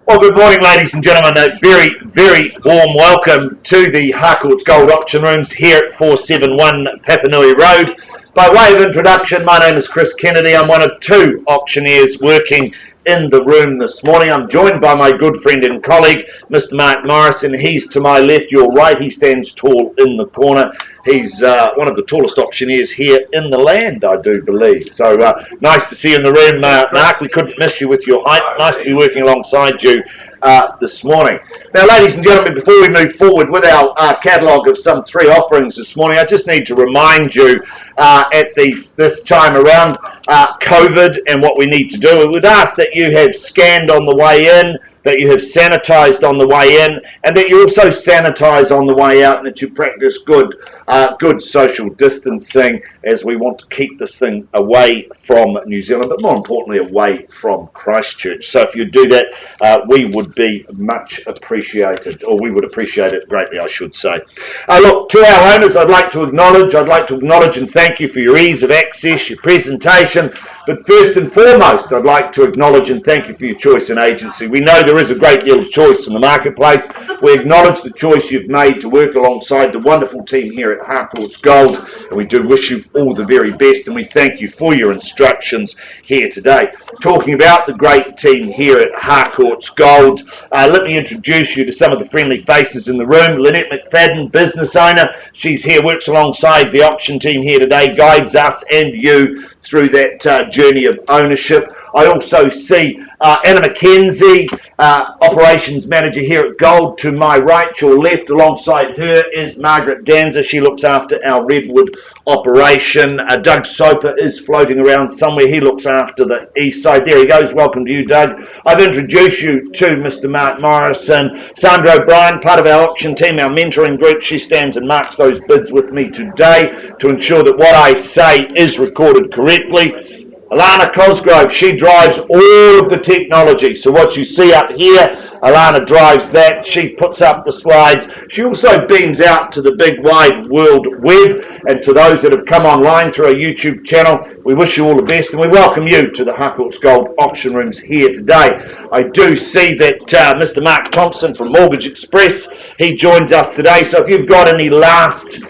Well, good morning, ladies and gentlemen. A very, very warm welcome to the Harcourts Gold Auction Rooms here at 471 Papanui Road. By way of introduction, my name is Chris Kennedy. I'm one of two auctioneers working in the room this morning. I'm joined by my good friend and colleague, Mr. Mark Morrison. He's to my left, your right. He stands tall in the corner. He's one of the tallest auctioneers here in the land, I do believe. So nice to see you in the room, Mark. We couldn't miss you with your height. Nice to be working alongside you this morning. Now, ladies and gentlemen, before we move forward with our catalogue of some 3 offerings this morning, I just need to remind you at this time around COVID and what we need to do. We would ask that you have scanned on the way in, that you have sanitised on the way in, and that you also sanitise on the way out, and that you practice good social distancing, as we want to keep this thing away from New Zealand, but more importantly away from Christchurch. So if you do that, we would be much appreciated, or we would appreciate it greatly, I should say. Look, to our owners, I'd like to acknowledge and thank you for your ease of access, your presentation, but first and foremost, I'd like to acknowledge and thank you for your choice in agency. We know there is a great deal of choice in the marketplace. We acknowledge the choice you've made to work alongside the wonderful team here at Harcourts Gold, and we do wish you all the very best, and we thank you for your instructions here today. Talking about the great team here at Harcourts Gold, let me introduce you to some of the friendly faces in the room. Lynette McFadden, business owner. She's here, works alongside the auction team here today, guides us and you through that journey of ownership. I also see Anna McKenzie, operations manager here at Gold. To my right, your left, alongside her is Margaret Danza. She looks after our Redwood operation. Doug Soper is floating around somewhere. He looks after the east side. There he goes. Welcome to you, Doug. I've introduced you to Mr. Mark Morrison. Sandra O'Brien, part of our auction team, our mentoring group. She stands and marks those bids with me today to ensure that what I say is recorded correctly. Alana Cosgrove, she drives all of the technology. So what you see up here, Alana drives that. She puts up the slides. She also beams out to the big wide world web. And to those that have come online through our YouTube channel, we wish you all the best and we welcome you to the Harcourts Gold auction rooms here today. I do see that Mr. Mark Thompson from Mortgage Express, he joins us today. So if you've got any last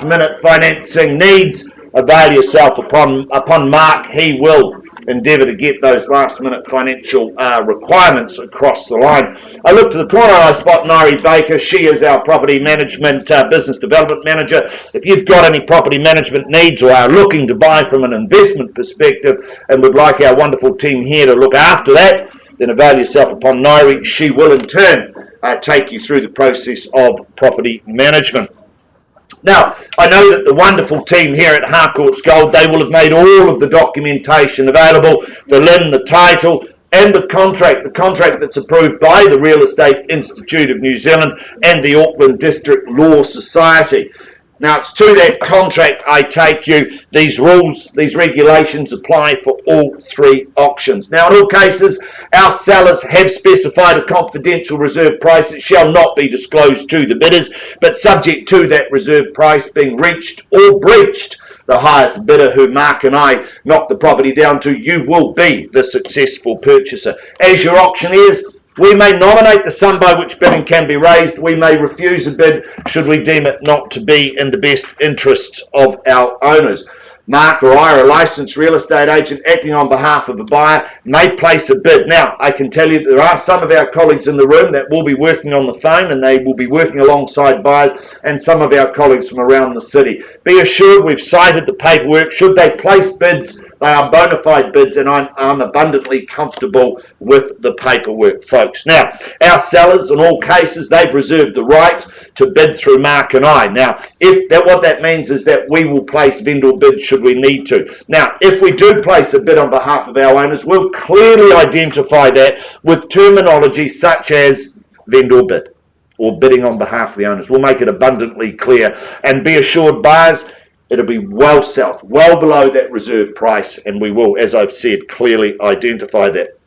minute financing needs, avail yourself upon Mark. He will endeavour to get those last minute financial requirements across the line. I look to the corner and I spot Nairi Baker. She is our property management business development manager. If you've got any property management needs or are looking to buy from an investment perspective and would like our wonderful team here to look after that, then avail yourself upon Nairi. She will in turn take you through the process of property management. Now, I know that the wonderful team here at Harcourts Gold, they will have made all of the documentation available, the LIN, the title, and the contract that's approved by the Real Estate Institute of New Zealand and the Auckland District Law Society. Now, it's to that contract I take you. These rules, these regulations apply for all 3 auctions. Now, in all cases, our sellers have specified a confidential reserve price. It shall not be disclosed to the bidders, but subject to that reserve price being reached or breached, the highest bidder, who Mark and I knock the property down to, you will be the successful purchaser. As your auctioneers, we may nominate the sum by which bidding can be raised. We may refuse a bid should we deem it not to be in the best interests of our owners. Mark or I, or a licensed real estate agent acting on behalf of a buyer, may place a bid. Now, I can tell you that there are some of our colleagues in the room that will be working on the phone and they will be working alongside buyers, and some of our colleagues from around the city. Be assured we've cited the paperwork. Should they place bids, they are bona fide bids, and I'm abundantly comfortable with the paperwork, folks. Now, our sellers, in all cases, they've reserved the right to bid through Mark and I. Now, what that means is that we will place vendor bids should we need to. Now, if we do place a bid on behalf of our owners, we'll clearly identify that with terminology such as vendor bid or bidding on behalf of the owners. We'll make it abundantly clear, and be assured, buyers, it'll be well south, well below that reserve price, and we will, as I've said, clearly identify that.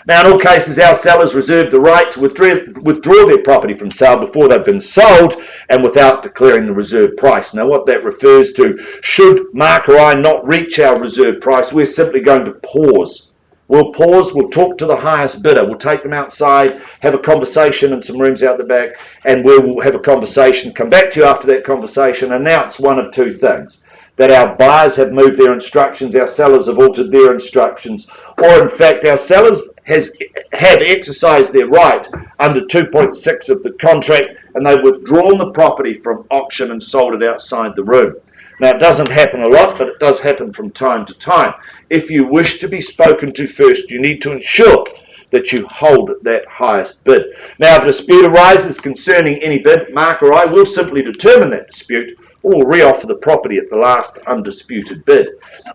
Now, in all cases, our sellers reserve the right to withdraw their property from sale before they've been sold and without declaring the reserve price. Now, what that refers to, should Mark or I not reach our reserve price, we're simply going to pause We'll pause, we'll talk to the highest bidder, we'll take them outside, have a conversation in some rooms out the back, and we'll have a conversation, come back to you after that conversation, announce one of two things: that our buyers have moved their instructions, our sellers have altered their instructions, or in fact our sellers have exercised their right under 2.6 of the contract, and they've withdrawn the property from auction and sold it outside the room. Now, it doesn't happen a lot, but it does happen from time to time. If you wish to be spoken to first, you need to ensure that you hold that highest bid. Now, if a dispute arises concerning any bid, Mark or I will simply determine that dispute, or will re-offer the property at the last undisputed bid.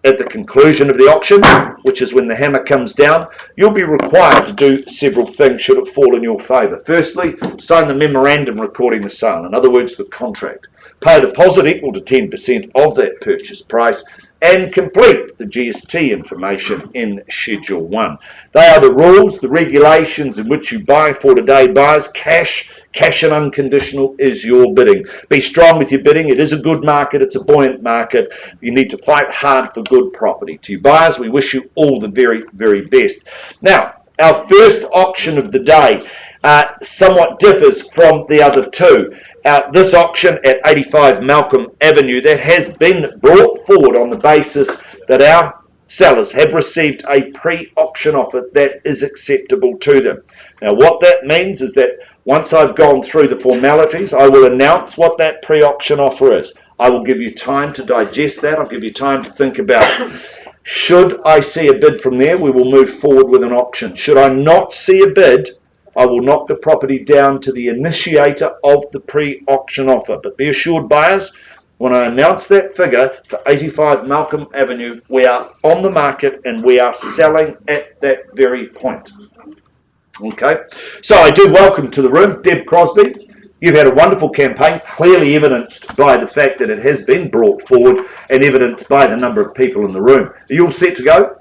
At the conclusion of the auction, which is when the hammer comes down, you'll be required to do several things should it fall in your favour. Firstly, sign the memorandum recording the sale, in other words, the contract. Pay a deposit equal to 10% of that purchase price, and complete the GST information in Schedule 1. They are the rules, the regulations in which you buy for today. Buyers, cash and unconditional is your bidding. Be strong with your bidding. It is a good market. It's a buoyant market. You need to fight hard for good property. To you buyers, we wish you all the very, very best. Now, our first auction of the day somewhat differs from the other two. This auction at 85 Malcolm Avenue, that has been brought forward on the basis that our sellers have received a pre-auction offer that is acceptable to them. Now, what that means is that once I've gone through the formalities, I will announce what that pre-auction offer is. I will give you time to digest that. I'll give you time to think about it. Should I see a bid from there, we will move forward with an auction. Should I not see a bid, I will knock the property down to the initiator of the pre-auction offer. But be assured, buyers, when I announce that figure for 85 Malcolm Avenue, we are on the market and we are selling at that very point. Okay, so I do welcome to the room Deb Crosby. You've had a wonderful campaign, clearly evidenced by the fact that it has been brought forward and evidenced by the number of people in the room. Are you all set to go?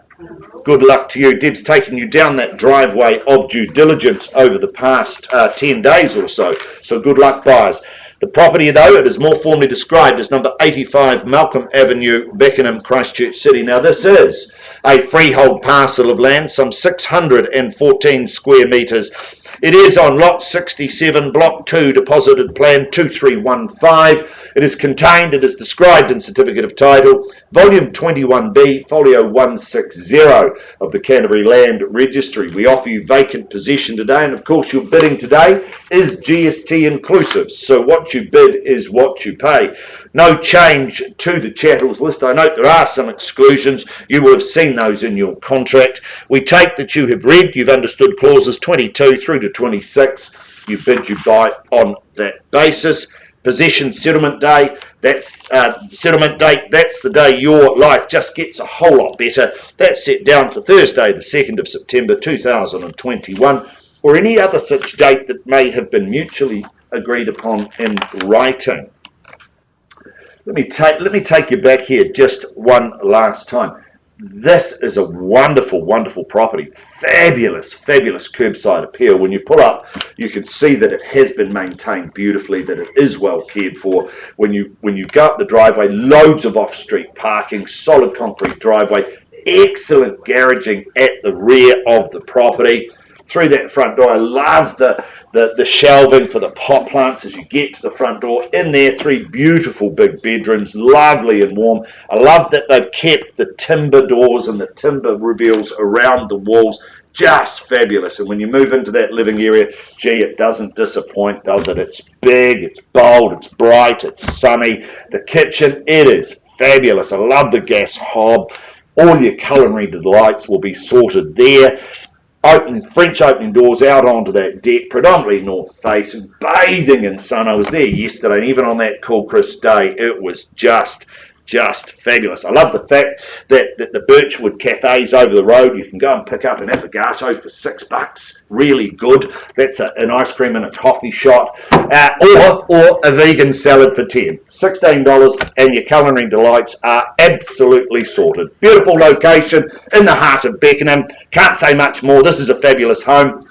Good luck to you. Deb's taken you down that driveway of due diligence over the past 10 days or so. So good luck, buyers. The property, though, it is more formally described as number 85 Malcolm Avenue, Beckenham, Christchurch City. Now, this is a freehold parcel of land, some 614 square metres. It is on Lot 67, Block 2, Deposited Plan 2315. It is contained, it is described in Certificate of Title, Volume 21B, Folio 160 of the Canterbury Land Registry. We offer you vacant possession today, and of course your bidding today is GST inclusive, so what you bid is what you pay. No change to the chattels list. I note there are some exclusions. You will have seen those in your contract. We take that you have read, you've understood clauses 22 through to 26. You bid, you buy on that basis. Possession settlement day, that's settlement date, that's the day your life just gets a whole lot better. That's set down for Thursday, the 2nd of September 2021, or any other such date that may have been mutually agreed upon in writing. Let me take you back here just one last time. This is a wonderful, wonderful property. Fabulous, fabulous curbside appeal. When you pull up, you can see that it has been maintained beautifully, that it is well cared for. When you go up the driveway, loads of off-street parking, solid concrete driveway, excellent garaging at the rear of the property. Through that front door, I love the shelving for the pot plants as you get to the front door. In there, 3 beautiful big bedrooms, lovely and warm. I love that they've kept the timber doors and the timber reveals around the walls. Just fabulous. And when you move into that living area, gee, it doesn't disappoint, does it? It's big, it's bold, it's bright, it's sunny. The kitchen, it is fabulous. I love the gas hob. All your culinary delights will be sorted there. French opening doors out onto that deck, predominantly north facing, bathing in sun. I was there yesterday, and even on that cool, crisp day, it was just fabulous. I love the fact that the Birchwood Cafe's over the road. You can go and pick up an affogato for $6. Really good. That's an ice cream and a toffee shot. Or a vegan salad for $10. $16, and your culinary delights are absolutely sorted. Beautiful location in the heart of Beckenham. Can't say much more. This is a fabulous home.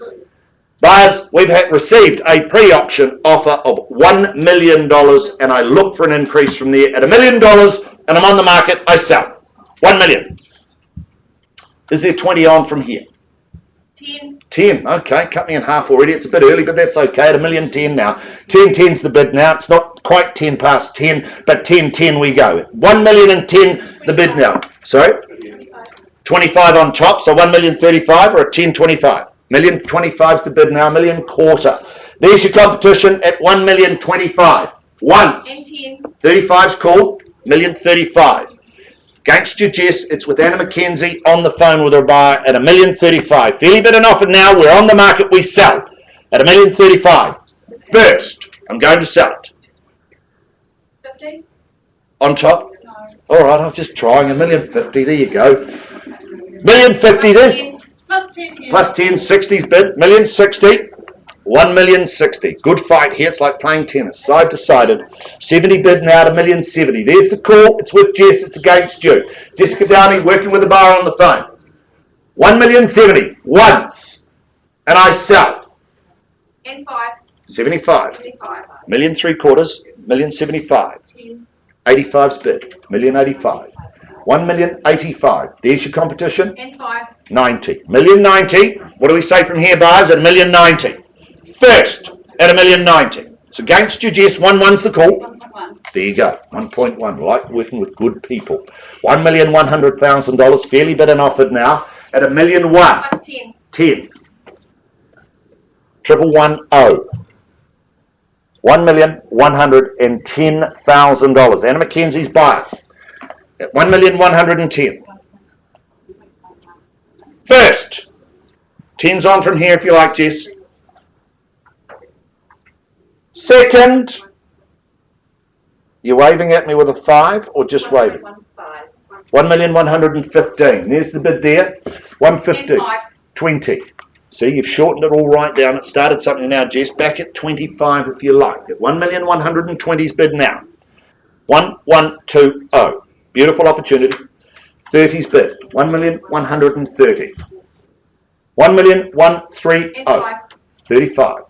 Buyers, we've received a pre-auction offer of $1 million, and I look for an increase from there. At $1 million, and I'm on the market, I sell. $1 million. Is there 20 on from here? 10. 10, okay, cut me in half already. It's a bit early, but that's okay. At $1,010,000 now. 10's the bid now. It's not quite 10 past 10, but 10 we go. 1,010,000 the bid now. Sorry? 25 on top, so 1,035,000 or a 10.25. 1,025's the bid now, $1,025,000. There's your competition at 1,025,000. Once. And 10. 35's called, 1,035,000. Against your Jess, it's with Anna McKenzie on the phone with her buyer at 1,035,000. Fairly bid and offered now. We're on the market. We sell at 1,035,000. First, I'm going to sell it. 50. On top. No. All right, I'm just trying. 1,050,000. There you go. 1,050,000. There's Plus 10. plus 10. 60's bid. 1,060,000. 1,060,000. Good fight here. It's like playing tennis. Side decided. 70 bid now to 1,070,000. There's the call. It's with Jess. It's against you. Jessica Downey working with the bar on the phone. 1,070,000. Once. And I sell. And 5. 75. 75. 1,075,000. 1,075,000. 10. 85's bid. 1,085,000. 1,085,000. There's your competition. And 5. 90. 1,090,000. What do we say from here, buyers? At 1,090,000. First at 1,090,000. It's against you, Jess. 1-1's the call. 1.1. There you go. 1.1. Like working with good people. $1,100,000. Fairly bid and offered now at $1,001,000. Plus 10. 10. 1,110,000. $1,110,000. Anna McKenzie's buyer at 1,110,000. First. 10's on from here if you like, Jess. Second. You're waving at me with a 5 or just waving? 1,115,000. There's the bid there. 150. 20. See, you've shortened it all right down. It started something now, Jess. Back at 25 if you like. At 1,120,000's bid now. 1,120. Beautiful opportunity. 30's bid. 1,130,000. 1,130,000. 35.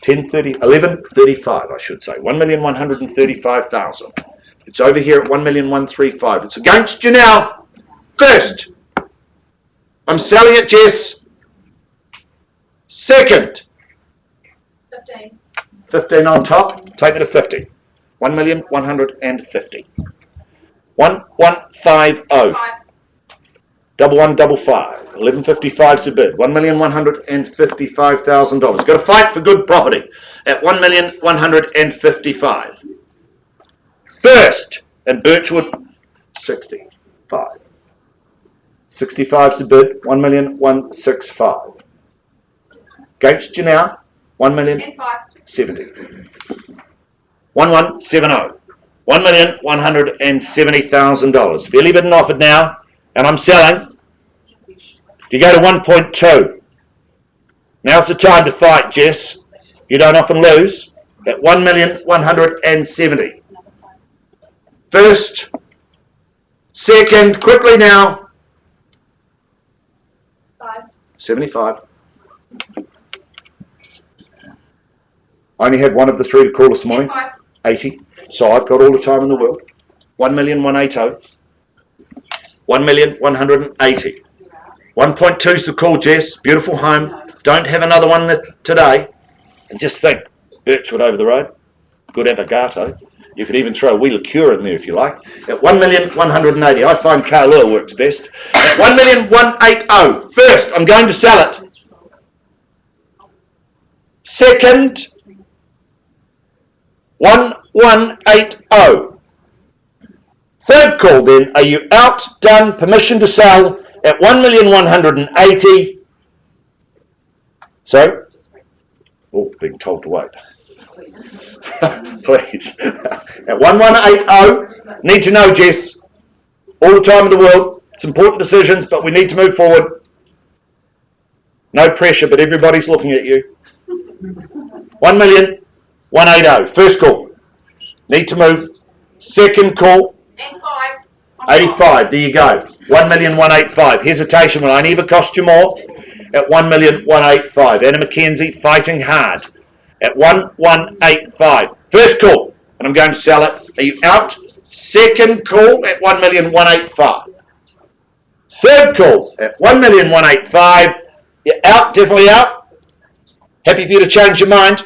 1135, I should say. 1,135,000. It's over here at 1,135,000. It's against you now. First, I'm selling it, Jess. Second, 15. 15 on top. Take me to 50. 1,150,000. 1,150. 5. 1155. 1155's the bid. $1,155,000. Got to fight for good property at 1,155,000. First, and Birchwood, 65. 65's the bid. 1,165,000. Against you now, And 1,070,000. 1170. $1,170,000. Fairly bid and offered now, and I'm selling. You go to 1.2. Now's the time to fight, Jess. You don't often lose. At 1,170,000. First, second, quickly now. 5. 75. I only had one of the three to call this morning. 5. 80. So I've got all the time in the world. 1,180,000. 1,180,000. 1.2's the call, Jess. Beautiful home. Don't have another one today. And just think, Birchwood over the road. Good Avagato. You could even throw a wheel of cure in there if you like. At 1,180,000. I find Carlisle works best. At 1,180,000. First, I'm going to sell it. Second, 1,180,000. Third call then. Are you out? Done? Permission to sell at 1,180,000. So, oh, being told to wait. Please. At 1,180,000. Need to know, Jess. All the time in the world. It's important decisions, but we need to move forward. No pressure, but everybody's looking at you. 1,180,000. First call. Need to move. Second call. And 5. 85. There you go. 1,185,000. Hesitation will only ever cost you more. At 1,185,000. Anna McKenzie fighting hard. At 1,185,000. First call. And I'm going to sell it. Are you out? Second call at 1,185,000. Third call at 1,185,000. You're out, definitely out. Happy for you to change your mind.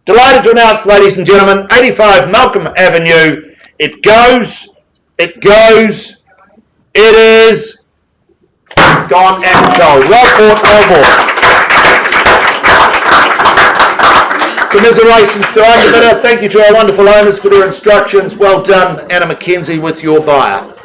Delighted to announce, ladies and gentlemen, 85 Malcolm Avenue. It goes. It is gone and sold. Well bought, well bought. Commiserations to our bidder. Thank you to our wonderful owners for their instructions. Well done, Anna McKenzie, with your buyer.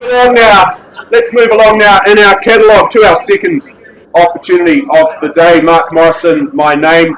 Now, let's move along now in our catalogue to our second opportunity of the day. Mark Morrison, my name.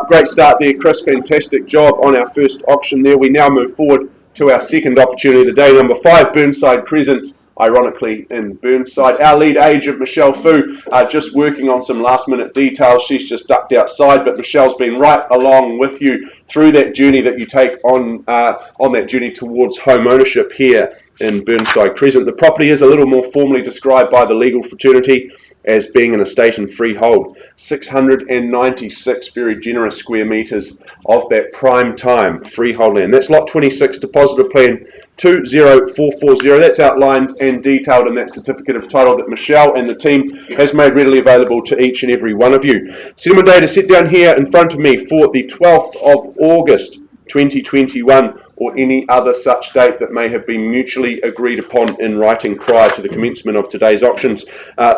Great start there, Chris. Fantastic job on our first auction there. We now move forward to our second opportunity of the day, number 5, Burnside Crescent, ironically in Burnside. Our lead agent, Michelle Fu, just working on some last-minute details. She's just ducked outside, but Michelle's been right along with you through that journey that you take on that journey towards home ownership here in Burnside Crescent. The property is a little more formally described by the legal fraternity as being an estate and freehold. 696 very generous square metres of that prime time freehold land. That's lot 26, depositor plan 20440. That's outlined and detailed in that certificate of title that Michelle and the team has made readily available to each and every one of you. Settlement date is set down here in front of me for the 12th of August 2021 or any other such date that may have been mutually agreed upon in writing prior to the commencement of today's auctions.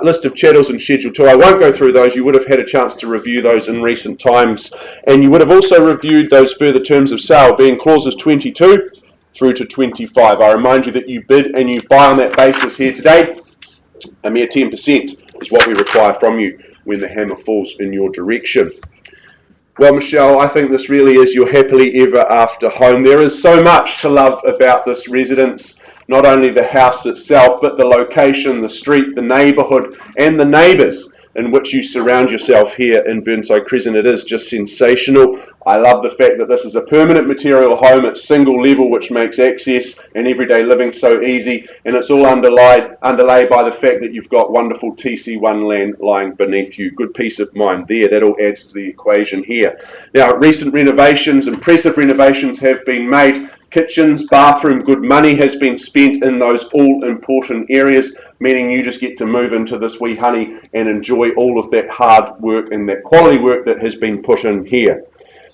List of chattels and Schedule 2. I won't go through those. You would have had a chance to review those in recent times, and you would have also reviewed those further terms of sale, being clauses 22 through to 25. I remind you that you bid and you buy on that basis here today. A mere 10% is what we require from you when the hammer falls in your direction. Well, Michelle, I think this really is your happily ever after home. There is so much to love about this residence, not only the house itself, but the location, the street, the neighbourhood, and the neighbours in which you surround yourself here in Burnside Crescent. It is just sensational. I love the fact that this is a permanent material home. It's single level, which makes access and everyday living so easy, and it's all underlaid by the fact that you've got wonderful TC1 land lying beneath you. Good peace of mind there. That all adds to the equation here. Now, recent renovations, impressive renovations have been made. Kitchens, bathroom, good money has been spent in those all-important areas, meaning you just get to move into this wee honey and enjoy all of that hard work and that quality work that has been put in here.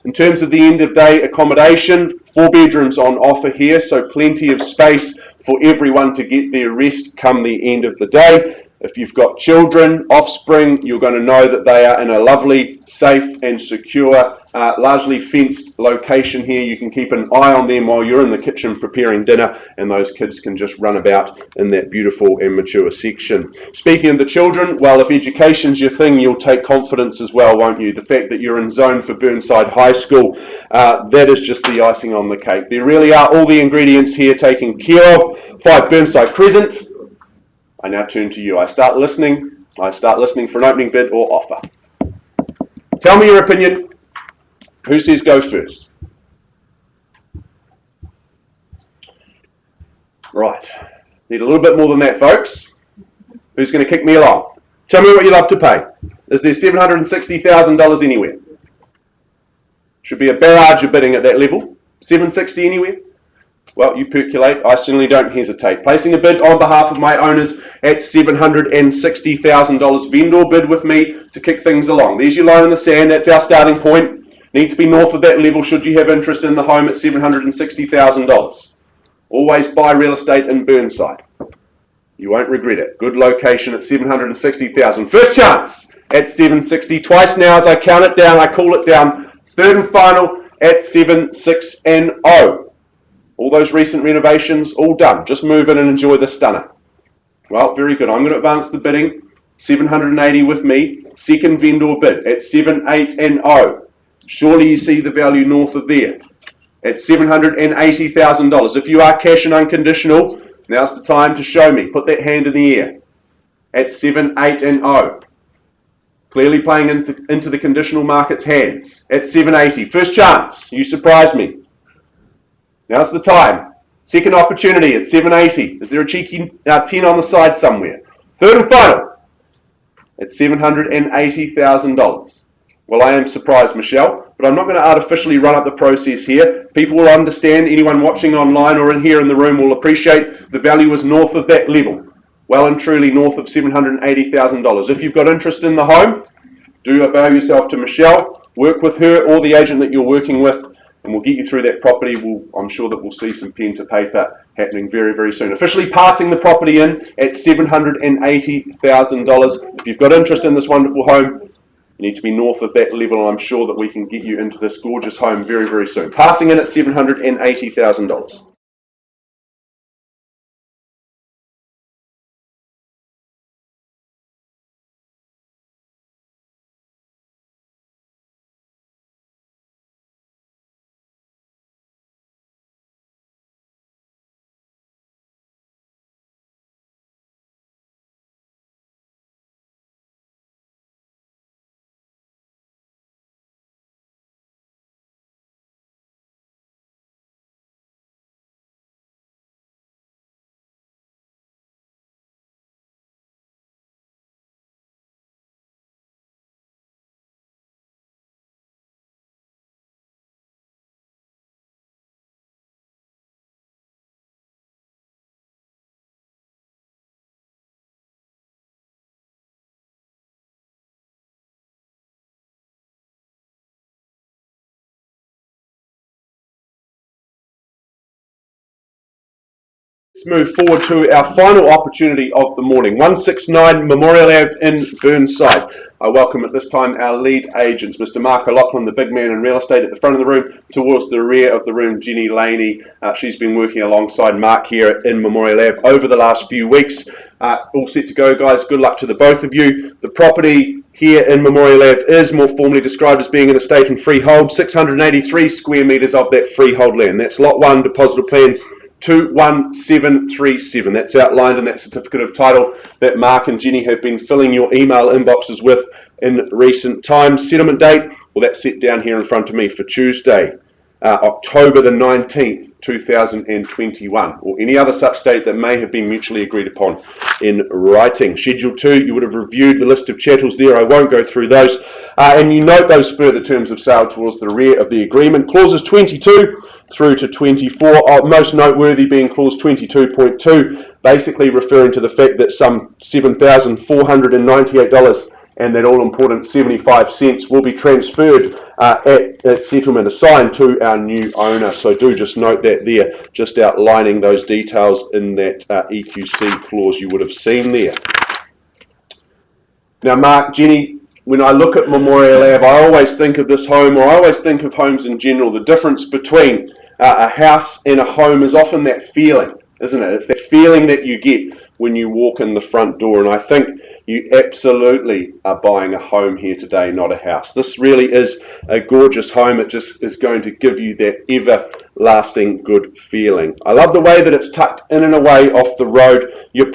In terms of the end-of-day accommodation, 4 bedrooms on offer here, so plenty of space for everyone to get their rest come the end of the day. If you've got children, offspring, you're going to know that they are in a lovely, safe and secure, largely fenced location here. You can keep an eye on them while you're in the kitchen preparing dinner, and those kids can just run about in that beautiful and mature section. Speaking of the children, well, if education's your thing, you'll take confidence as well, won't you? The fact that you're in zone for Burnside High School, that is just the icing on the cake. There really are all the ingredients here taken care of. 5 Burnside Crescent. I now turn to you. I start listening for an opening bid or offer. Tell me your opinion. Who says go first? Right. Need a little bit more than that, folks. Who's going to kick me along? Tell me what you love to pay. Is there $760,000 anywhere? Should be a barrage of bidding at that level. $760 anywhere? Well, you percolate. I certainly don't hesitate. Placing a bid on behalf of my owners at $760,000. Vendor bid with me to kick things along. There's your line in the sand. That's our starting point. Need to be north of that level should you have interest in the home at $760,000. Always buy real estate in Burnside. You won't regret it. Good location at $760,000. First chance at $760. Twice now as I count it down. I call it down. Third and final at $760. All those recent renovations, all done. Just move in and enjoy the stunner. Well, very good. I'm going to advance the bidding. $780 with me. Second vendor bid at $780. Surely you see the value north of there. At $780,000. If you are cash and unconditional, now's the time to show me. Put that hand in the air. At $780. Clearly playing into the conditional market's hands. At $780. First chance. You surprise me. Now's the time. Second opportunity at $780. Is there a cheeky 10 on the side somewhere? Third and final at $780,000. Well, I am surprised, Michelle, but I'm not going to artificially run up the process here. People will understand. Anyone watching online or in here in the room will appreciate the value is north of that level. Well and truly north of $780,000. If you've got interest in the home, do avail yourself to Michelle. Work with her or the agent that you're working with, and we'll get you through that property. I'm sure that we'll see some pen to paper happening very, very soon. Officially passing the property in at $780,000. If you've got interest in this wonderful home, you need to be north of that level, and I'm sure that we can get you into this gorgeous home very, very soon. Passing in at $780,000. Let's move forward to our final opportunity of the morning. 169 Memorial Ave in Burnside. I welcome at this time our lead agents, Mr. Mark O'Loughlin, the big man in real estate at the front of the room. Towards the rear of the room, Jenny Laney. She's been working alongside Mark here in Memorial Ave over the last few weeks. All set to go, guys. Good luck to the both of you. The property here in Memorial Ave is more formally described as being an estate and freehold. 683 square metres of that freehold land. That's Lot 1, Deposit of Plan 21737. That's outlined in that certificate of title that Mark and Jenny have been filling your email inboxes with in recent times. Settlement date, well, that's set down here in front of me for Tuesday, October the 19th, 2021, or any other such date that may have been mutually agreed upon in writing. Schedule 2, you would have reviewed the list of chattels there. I won't go through those. And you note those further terms of sale towards the rear of the agreement. Clauses 22 through to 24, most noteworthy being clause 22.2, basically referring to the fact that some $7,498 and that all-important 75 cents will be transferred at settlement assigned to our new owner. So do just note that there, just outlining those details in that EQC clause you would have seen there. Now, Mark, Jenny, when I look at Memorial Ave, I always think of this home, or I always think of homes in general. The difference between a house and a home is often that feeling, isn't it? It's that feeling that you get when you walk in the front door. And I think you absolutely are buying a home here today, not a house. This really is a gorgeous home. It just is going to give you that everlasting good feeling. I love the way that it's tucked in and away off the road. Your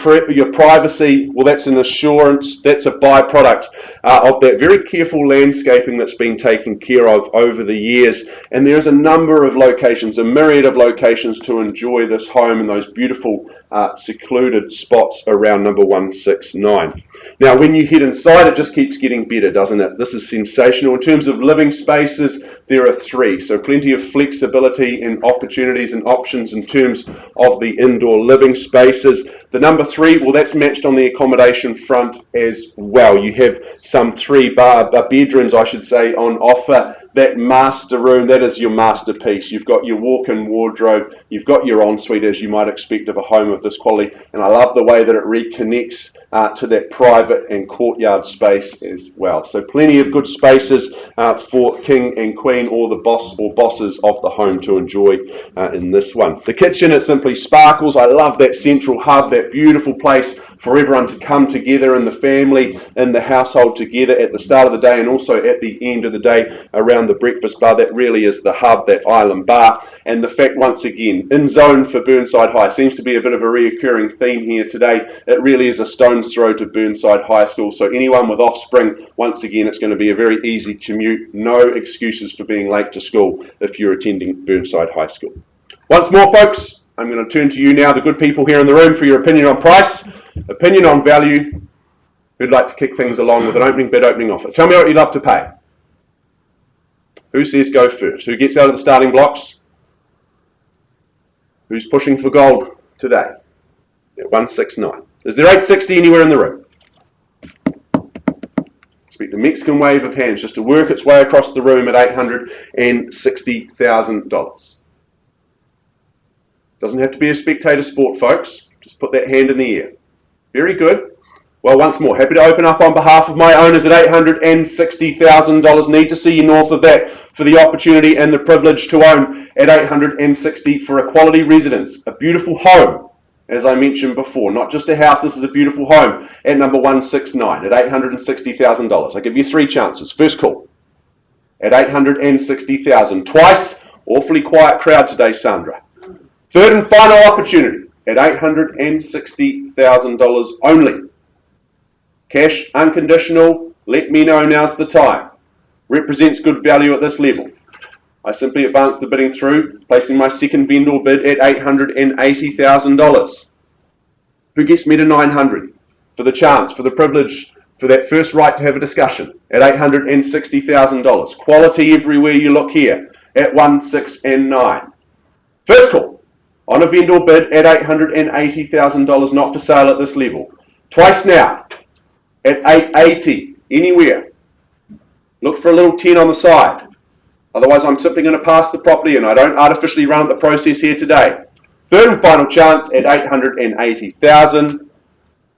privacy, well, that's an assurance. That's a byproduct of that very careful landscaping that's been taken care of over the years. And there's a number of locations, a myriad of locations to enjoy this home and those beautiful secluded spots around number 169. Now, when you head inside, it just keeps getting better, doesn't it? This is sensational. In terms of living spaces, there are 3. So plenty of flexibility and opportunities and options in terms of the indoor living spaces. The number 3, well, that's matched on the accommodation front as well. You have some 3 bedrooms, I should say, on offer. That master room, that is your masterpiece. You've got your walk-in wardrobe, you've got your ensuite, as you might expect of a home of this quality, and I love the way that it reconnects to that private and courtyard space as well. So plenty of good spaces for king and queen, or the boss or bosses of the home to enjoy in this one. The kitchen, it simply sparkles. I love that central hub, that beautiful place for everyone to come together in the family, in the household together at the start of the day and also at the end of the day around the breakfast bar. That really is the hub, that island bar. And the fact, once again, in zone for Burnside High, seems to be a bit of a reoccurring theme here today. It really is a stone's throw to Burnside High School. So anyone with offspring, once again, it's going to be a very easy commute. No excuses for being late to school if you're attending Burnside High School. Once more, folks, I'm going to turn to you now, the good people here in the room, for your opinion on price, opinion on value. Who'd like to kick things along with an opening bid, opening offer? Tell me what you'd love to pay. Who says go first? Who gets out of the starting blocks? Who's pushing for gold today? At 169. Is there 860 anywhere in the room? Expect the Mexican wave of hands just to work its way across the room at $860,000. Doesn't have to be a spectator sport, folks. Just put that hand in the air. Very good. Well, once more, happy to open up on behalf of my owners at $860,000. Need to see you north of that for the opportunity and the privilege to own at $860 for a quality residence, a beautiful home, as I mentioned before. Not just a house, this is a beautiful home at number 169 at $860,000. I give you 3 chances. First call at $860,000. Twice, awfully quiet crowd today, Sandra. Third and final opportunity at $860,000 only. Cash, unconditional, let me know, now's the time. Represents good value at this level. I simply advance the bidding through, placing my second vendor bid at $880,000. Who gets me to $900? For the chance, for the privilege, for that first right to have a discussion at $860,000. Quality everywhere you look here at 169. First call on a vendor bid at $880,000, not for sale at this level. Twice now at $880, anywhere. Look for a little 10 on the side. Otherwise, I'm simply going to pass the property and I don't artificially run up the process here today. Third and final chance at 880,000.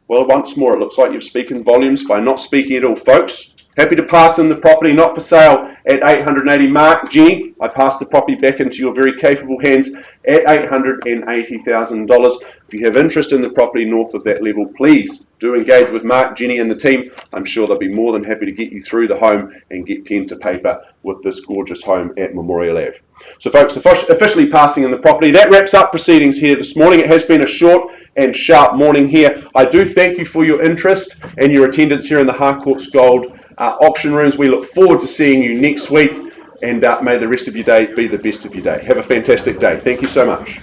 Well, once more, it looks like you've speaking volumes by not speaking at all, folks. Happy to pass in the property not for sale at 880. Mark, Jenny, I pass the property back into your very capable hands at $880,000. If you have interest in the property north of that level, please do engage with Mark, Jenny and the team. I'm sure they'll be more than happy to get you through the home and get pen to paper with this gorgeous home at Memorial Ave. So folks, officially passing in the property. That wraps up proceedings here this morning. It has been a short and sharp morning here. I do thank you for your interest and your attendance here in the Harcourts Gold auction rooms. We look forward to seeing you next week, and may the rest of your day be the best of your day. Have a fantastic day. Thank you so much.